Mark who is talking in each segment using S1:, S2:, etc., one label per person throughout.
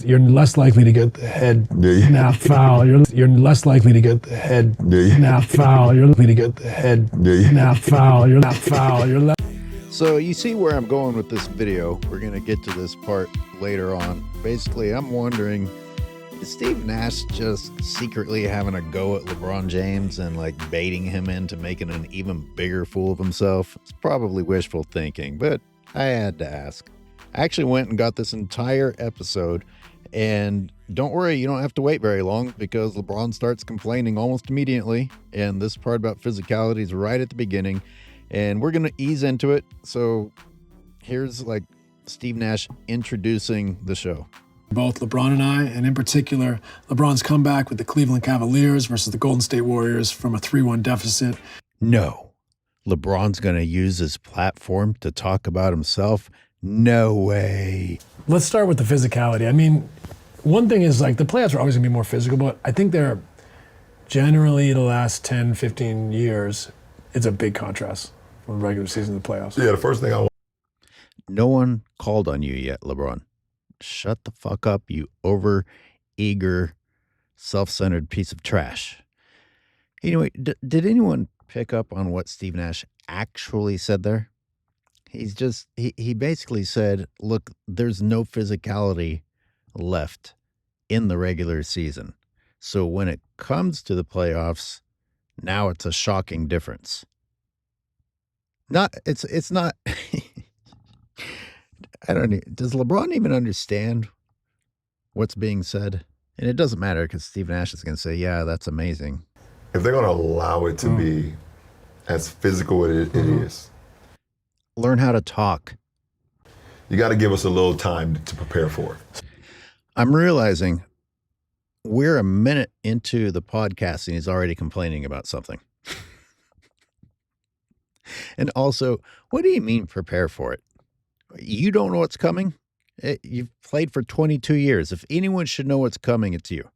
S1: You're less likely to get the head snap foul. You're less likely to get the head snap foul. You're likely to get the head snap foul. You're not foul. You're less.
S2: So you see where I'm going with this video. We're going to get to this part later on. Basically, I'm wondering, is Steve Nash just secretly having a go at LeBron James and like baiting him into making an even bigger fool of himself? It's probably wishful thinking, but I had to ask. I actually went and got this entire episode, and don't worry, you don't have to wait very long because LeBron starts complaining almost immediately, and this part about physicality is right at the beginning, and we're going to ease into it. So here's like Steve Nash introducing the show.
S1: Both LeBron and I, and in particular, LeBron's comeback with the Cleveland Cavaliers versus the Golden State Warriors from a 3-1 deficit.
S2: No, LeBron's going to use his platform to talk about himself. No way.
S1: Let's start with the physicality. I mean, one thing is like the playoffs are always going to be more physical, but I think they're generally the last 10, 15 years, it's a big contrast from the regular season to the playoffs.
S3: Yeah, the first thing I want.
S2: No one called on you yet, LeBron. Shut the fuck up, you over-eager, self-centered piece of trash. Anyway, did anyone pick up on what Steve Nash actually said there? He basically said, look, there's no physicality left in the regular season. So when it comes to the playoffs, now it's a shocking difference. It's not I don't know. Does LeBron even understand what's being said? And it doesn't matter because Steve Nash is going to say, yeah, that's amazing.
S3: If they're going to allow it to be as physical as it is,
S2: learn how to talk.
S3: you got to give us a little time to prepare for it.
S2: I'm realizing we're a minute into the podcast and he's already complaining about something. And also, what do you mean prepare for it? You don't know what's coming? You've played for 22 years. If anyone should know what's coming, it's you.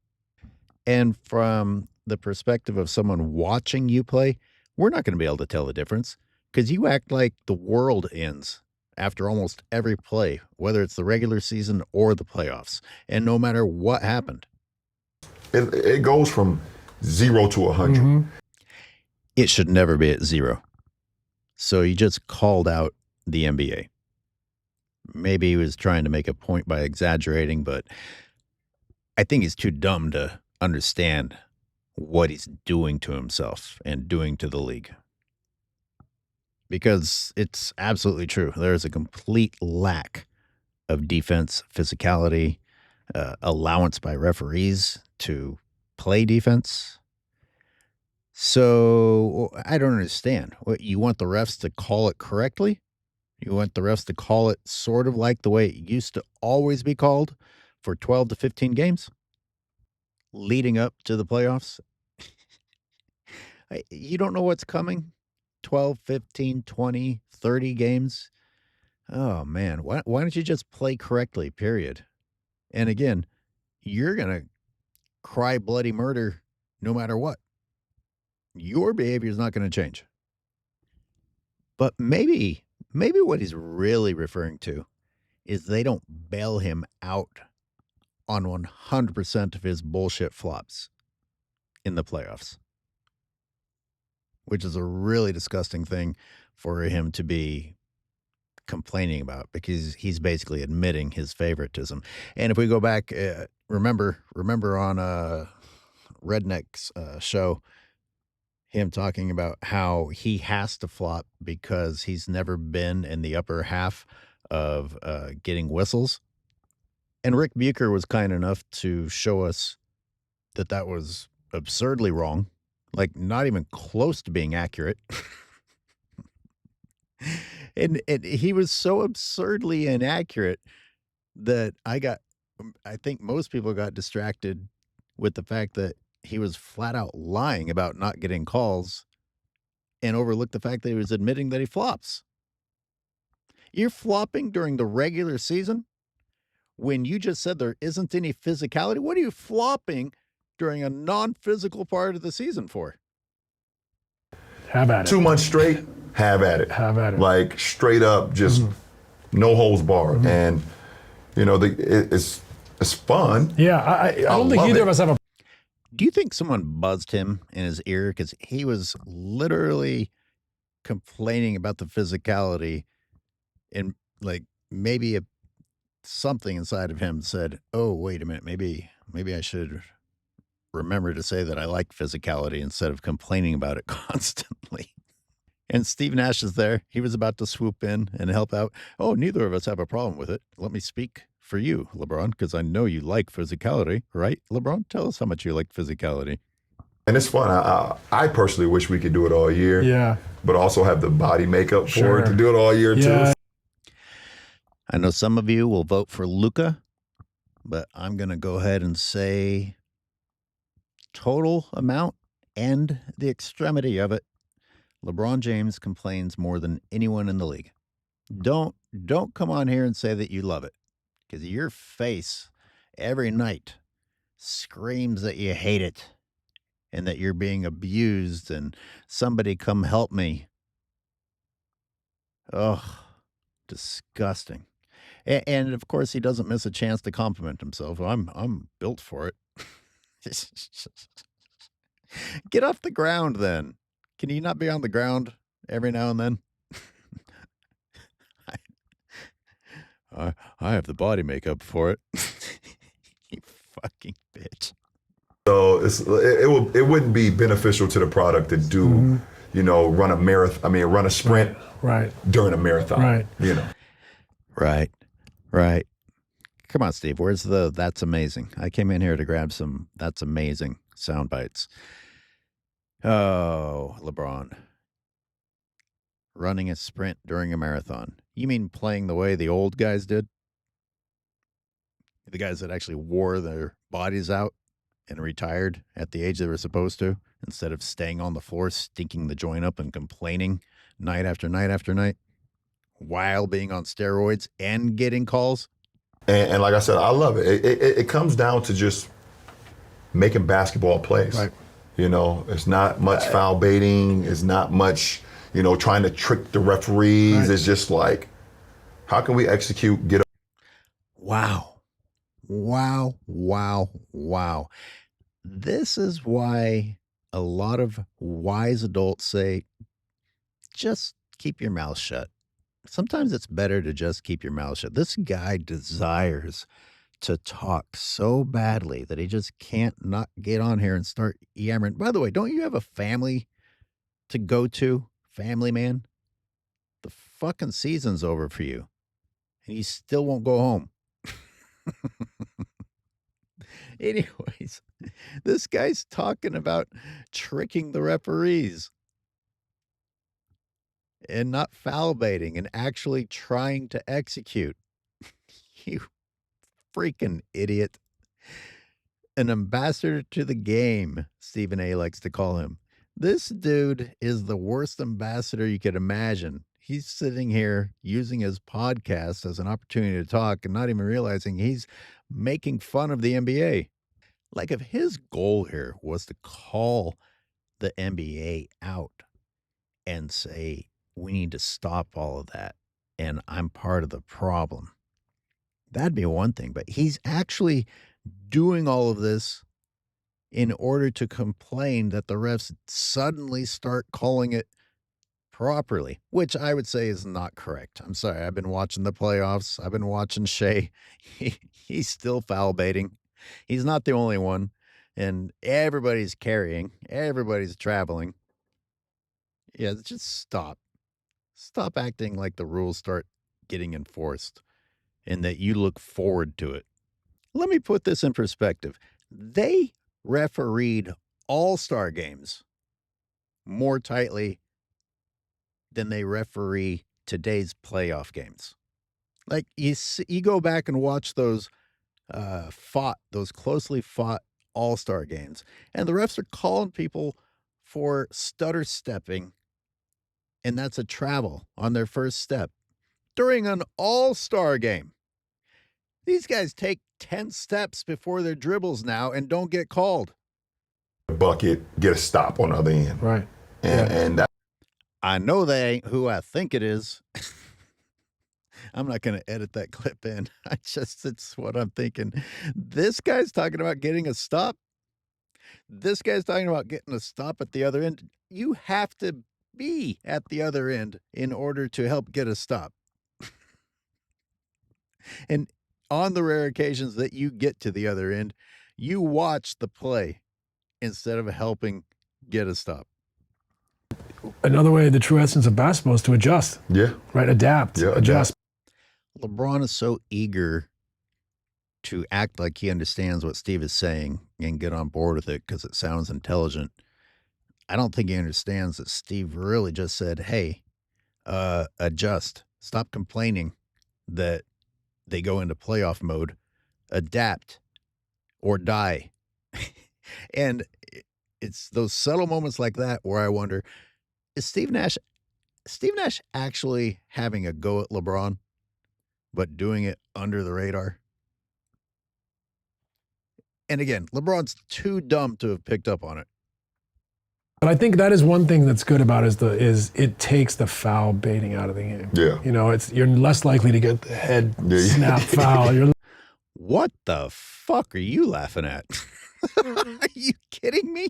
S2: And from the perspective of someone watching you play, we're not going to be able to tell the difference because you act like the world ends after almost every play, whether it's the regular season or the playoffs, and no matter what happened.
S3: It goes from 0 to 100.
S2: It should never be at 0. So you just called out the NBA. Maybe he was trying to make a point by exaggerating, but I think he's too dumb to understand what he's doing to himself and doing to the league. Because it's absolutely true. There's a complete lack of defense, physicality, allowance by referees to play defense. So I don't understand. What, you want the refs to call it correctly? You want the refs to call it sort of like the way it used to always be called for 12 to 15 games leading up to the playoffs? You don't know what's coming? 12, 15, 20, 30 games? Oh, man. Why don't you just play correctly, period? And again, you're going to cry bloody murder no matter what. Your behavior is not going to change. But maybe what he's really referring to is they don't bail him out on 100% of his bullshit flops in the playoffs, which is a really disgusting thing for him to be complaining about because he's basically admitting his favoritism. And if we go back, remember on Redneck's show, him talking about how he has to flop because he's never been in the upper half of getting whistles. And Rick Bucher was kind enough to show us that that was absurdly wrong, like not even close to being accurate. and he was so absurdly inaccurate that I think most people got distracted with the fact that he was flat out lying about not getting calls and overlooked the fact that he was admitting that he flops. You're flopping during the regular season when you just said there isn't any physicality. What are you flopping during a non-physical part of the season for?
S1: Have at it.
S3: 2 months straight, have at it.
S1: Have at it.
S3: Like straight up, just no holds barred. And, you know, it's It's fun.
S1: Yeah, I don't think
S3: love
S1: either
S3: it.
S1: of us have a.
S2: Do you think someone buzzed him in his ear? Because he was literally complaining about the physicality, and like maybe something inside of him said, "Oh, wait a minute, maybe I should remember to say that I like physicality instead of complaining about it constantly." And Steve Nash is there. He was about to swoop in and help out. "Oh, neither of us have a problem with it. Let me speak for you, LeBron, because I know you like physicality, right? LeBron, tell us how much you like physicality."
S3: And it's fun. I personally wish we could do it all year.
S1: Yeah.
S3: But also have the body makeup for
S1: Sure.
S3: it to do it all year
S1: Yeah.
S3: too.
S2: I know some of you will vote for Luka, but I'm going to go ahead and say total amount and the extremity of it. LeBron James complains more than anyone in the league. Don't come on here and say that you love it, because your face every night screams that you hate it and that you're being abused and somebody come help me. Ugh, disgusting. And of course, he doesn't miss a chance to compliment himself. I'm built for it. Get off the ground, then. Can you not be on the ground every now and then? I have the body makeup for it. You fucking bitch.
S3: So it wouldn't be beneficial to the product to do, run a marathon. I mean, run a sprint
S1: Right.
S3: during a marathon.
S1: Right.
S2: Right. Come on, Steve. Where's the "that's amazing"? I came in here to grab some "that's amazing" sound bites. Oh, LeBron. Running a sprint during a marathon. You mean playing the way the old guys did? The guys that actually wore their bodies out and retired at the age they were supposed to, instead of staying on the floor, stinking the joint up and complaining night after night after night while being on steroids and getting calls.
S3: And like I said, I love it. It comes down to just making basketball plays.
S1: Right.
S3: It's not much foul baiting. It's not much, trying to trick the referees.
S1: Right.
S3: It's just like, how can we execute, get
S2: Wow. This is why a lot of wise adults say, just keep your mouth shut. Sometimes it's better to just keep your mouth shut. This guy desires to talk so badly that he just can't not get on here and start yammering. By the way, don't you have a family to go to, family man? The fucking season's over for you, and you still won't go home. Anyways, this guy's talking about tricking the referees and not foul baiting and actually trying to execute. You freaking idiot. An ambassador to the game, Stephen A. likes to call him. This dude is the worst ambassador you could imagine. He's sitting here using his podcast as an opportunity to talk and not even realizing he's making fun of the NBA. Like, if his goal here was to call the NBA out and say, we need to stop all of that, and I'm part of the problem, that'd be one thing. But he's actually doing all of this in order to complain that the refs suddenly start calling it properly, which I would say is not correct. I'm sorry. I've been watching the playoffs. I've been watching Shea. He's still foul baiting. He's not the only one. And everybody's carrying. Everybody's traveling. Yeah, just stop. Stop acting like the rules start getting enforced and that you look forward to it. Let me put this in perspective. They refereed all-star games more tightly than they referee today's playoff games. Like, you go back and watch those closely fought all-star games, and the refs are calling people for stutter stepping, and that's a travel on their first step during an all-star game. These guys take 10 steps before their dribbles now and don't get called.
S3: a bucket, get a stop on the other end.
S1: Right.
S3: And that
S2: I know they ain't who I think it is. I'm not going to edit that clip in. It's what I'm thinking. This guy's talking about getting a stop. This guy's talking about getting a stop at the other end. You have to be at the other end in order to help get a stop. And on the rare occasions that you get to the other end, you watch the play instead of helping get a stop.
S1: Another way, the true essence of basketball is to adjust.
S3: Yeah.
S1: Right? Adapt.
S3: Yeah,
S1: adjust.
S2: LeBron is so eager to act like he understands what Steve is saying and get on board with it because it sounds intelligent. I don't think he understands that Steve really just said, hey, adjust. Stop complaining that they go into playoff mode. Adapt or die. And it's those subtle moments like that where I wonder, is Steve Nash actually having a go at LeBron, but doing it under the radar? And again, LeBron's too dumb to have picked up on it.
S1: But I think that is one thing that's good about it is it takes the foul baiting out of the game.
S3: Yeah.
S1: You know, you're less likely to get the head snap foul.
S2: What the fuck are you laughing at? Are you kidding me?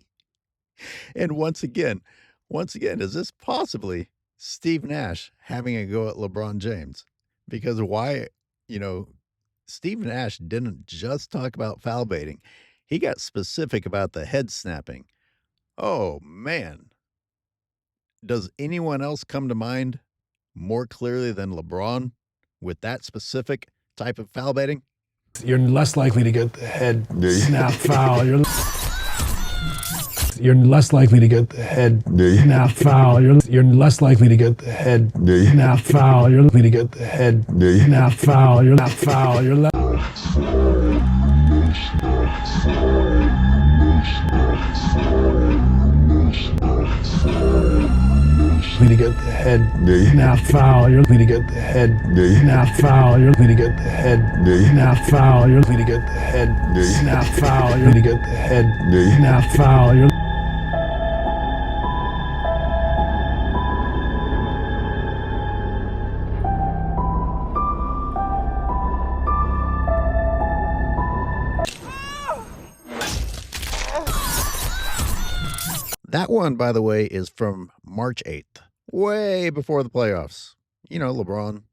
S2: And once again, is this possibly Steve Nash having a go at LeBron James? Because why, Steve Nash didn't just talk about foul baiting. He got specific about the head snapping. Oh, man. Does anyone else come to mind more clearly than LeBron with that specific type of foul baiting?
S1: You're less likely to get the head snap foul. You're less likely to get the head snap foul. You're less likely to get the head snap foul. You're likely to get the head snap foul. You're not foul. You're less likely to get the head snap foul. You're likely to get the head snap foul. You're likely to get the head snap foul. You're likely to get the head snap foul. You're likely to get the head snap foul. You're
S2: That one, by the way, is from March 8th, way before the playoffs. You know, LeBron,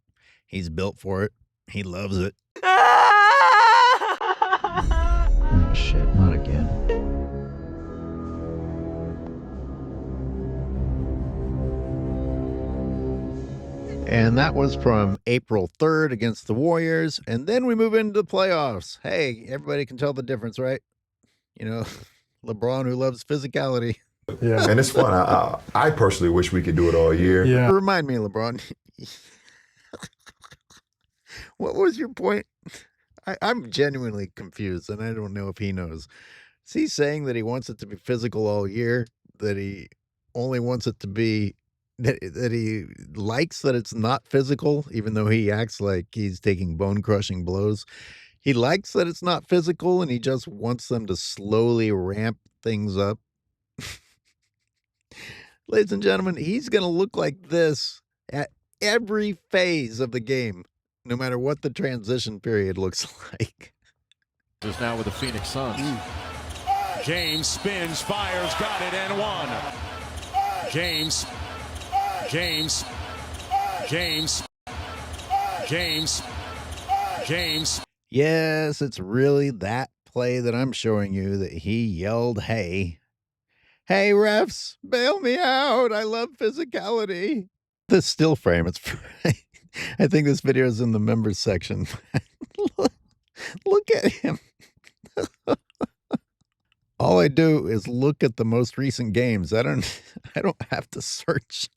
S2: he's built for it. He loves it. Oh, shit, not again. And that was from April 3rd against the Warriors. And then we move into the playoffs. Hey, everybody can tell the difference, right? LeBron who loves physicality.
S1: Yeah.
S3: And it's fun. I personally wish we could do it all year.
S1: Yeah.
S2: Remind me, LeBron. What was your point? I'm genuinely confused, and I don't know if he knows. Is he saying that he wants it to be physical all year? That he only wants it to be that he likes that it's not physical, even though he acts like he's taking bone-crushing blows? He likes that it's not physical, and he just wants them to slowly ramp things up. Ladies and gentlemen, he's going to look like this at every phase of the game, no matter what the transition period looks like.
S4: Is now with the Phoenix Suns. James spins, fires, got it, and one. James.
S2: Yes, it's really that play that I'm showing you that he yelled, hey. Hey, refs, bail me out. I love physicality. The still frame, I think this video is in the members section. Look at him. All I do is look at the most recent games. I don't have to search.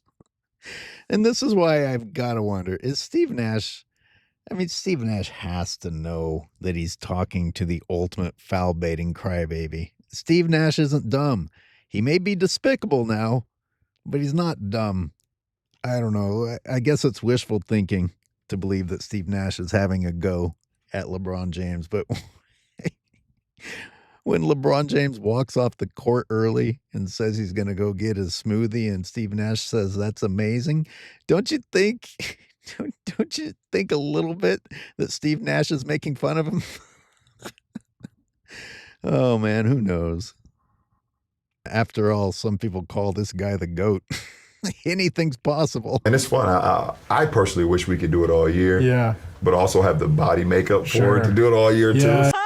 S2: And this is why I've got to wonder, is Steve Nash, Steve Nash has to know that he's talking to the ultimate foul baiting crybaby. Steve Nash isn't dumb. He may be despicable now, but he's not dumb. I don't know. I guess it's wishful thinking to believe that Steve Nash is having a go at LeBron James. But when LeBron James walks off the court early and says he's going to go get his smoothie and Steve Nash says, that's amazing. Don't you think Don't you think a little bit that Steve Nash is making fun of him? Oh, man, who knows? After all, some people call this guy the GOAT. Anything's possible.
S3: And it's fun. I personally wish we could do it all year.
S1: Yeah.
S3: But also have the body makeup for
S1: Sure.
S3: it to do it all year
S1: Yeah.
S3: too.